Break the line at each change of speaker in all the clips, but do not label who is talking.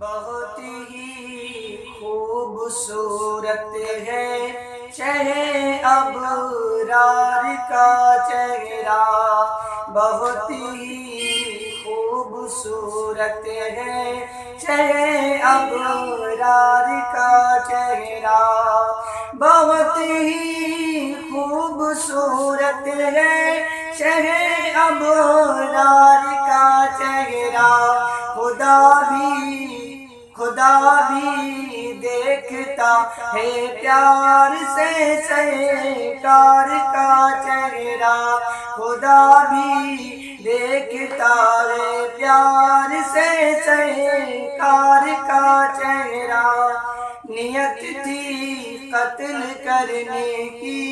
بہت ہی خوبصورت ہے شہ ابرار کا چہرہ، بہت ہی خوبصورت ہے شہ ابرار کا چہرہ، بہت ہی خوبصورت ہے شہ ابرار کا چہرہ، خدا بھی دیکھتا ہے پیار سے سرکار کا چہرہ، خدا بھی دیکھتا ہے پیار سے سرکار کا چہرہ، نیت تھی قتل کرنے کی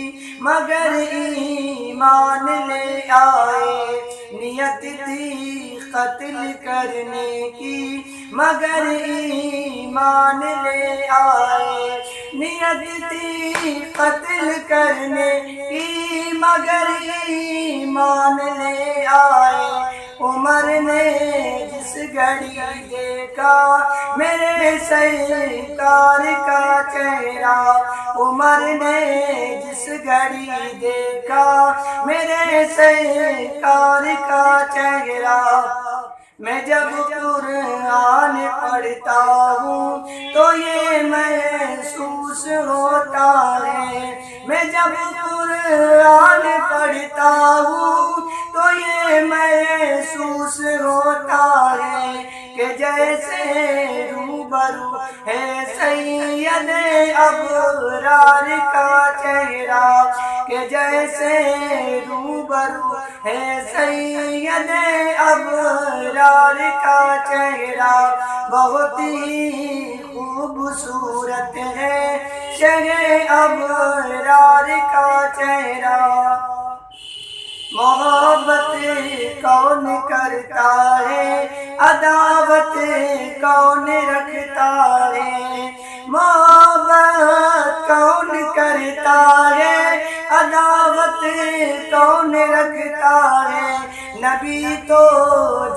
مگر ایمان لے آئے، نیت تھی قتل کرنے کی مگر ایمان لے آئے، نیت تھی قتل کرنے کی مگر ایمان لے آئے، عمر نے جس گھڑی دیکھا میرے سرکار کا چہرہ، عمر نے جس گھڑی دیکھا میرے سرکار کا چہرہ، میں جب قرآن پڑھتا ہوں تو یہ محسوس ہوتا ہے، میں جب قرآن پڑھتا ہوں تو یہ محسوس ہوتا ہے کہ جیسے روبرو ہے سید ابرار کا چہرہ، کہ جیسے روبرو ہے سید ابرار کا چہرہ، بہت ہی خوبصورت ہے شہ ابرار کا چہرہ، محبت کون کرتا ہے عداوت کون رکھتا ہے، محبت کون کرتا ہے عداوت کون رکھتا ہے، نبی تو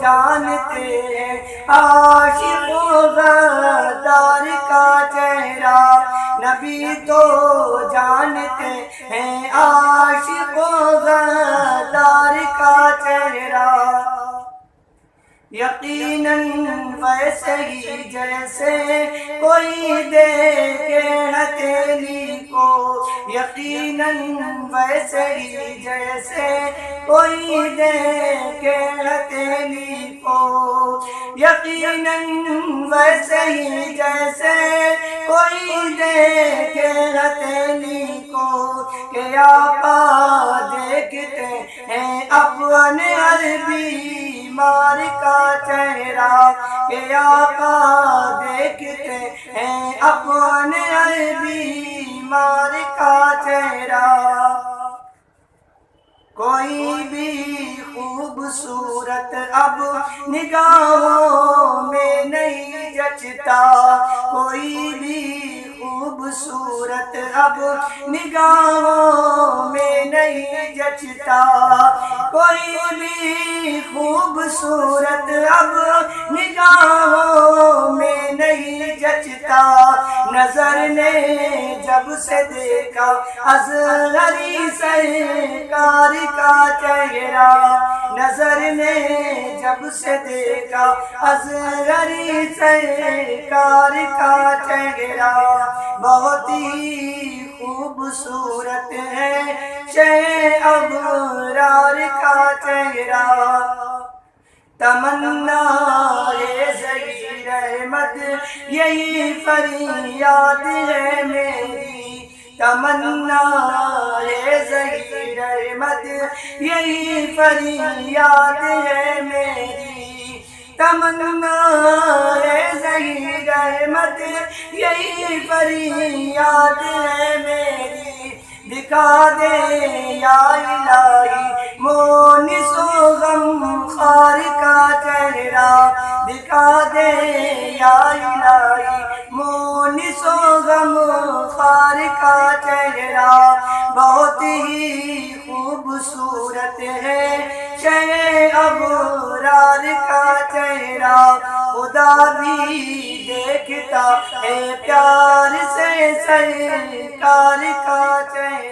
جانتے ہیں عاشق و غدار کا چہرہ، نبی تو جانتے ہیں عاشق و غدار کا چہرہ، یقیناً ویسے ہی جیسے کوئی دیکھے ہتھیلی کو، یقیناً ویسے ہی جیسے کوئی دیکھے ہتھیلی کو، یقیناً ویسے ہی جیسے کوئی دیکھے ہتھیلی کو، کہ آقا دیکھتے ہیں اپنے عربی مار کا چہرہ، کہ آقا دیکھتے ہیں اپنے عربی مار کا چہرہ، کوئی بھی خوبصورت اب نگاہوں میں نہیں جچتا، کوئی بھی خوبصورت اب نگاہوں میں نہیں جچتا، کوئی بھی خوبصورت اب نگاہوں میں نہیں جچتا، نظر نے جب سے دیکھا اصغری سرکار کا چہرہ، نظر نے جب سے دیکھا اصغری سرکار کا چہرہ، بہت ہی خوبصورت ہے شہ ابرار کا چہرہ، تمنا ہے ظہیر احمد یہی فریاد ہے میری، تمنا ہے ظہیر احمد یہی فریاد ہے میری، تمنا ہے ظہیر احمد یہی فریاد ہے میری، دکھا دے یا الہی مونس و غم خار کا چہرہ، دکھا دے یا الہی مونس و غم خار کا چہرہ، بہت ہی خوبصورت ہے شہ ابرار کا چہرہ خدا بھی دیکھتا ہے پیار سے سرکار کا چہرہ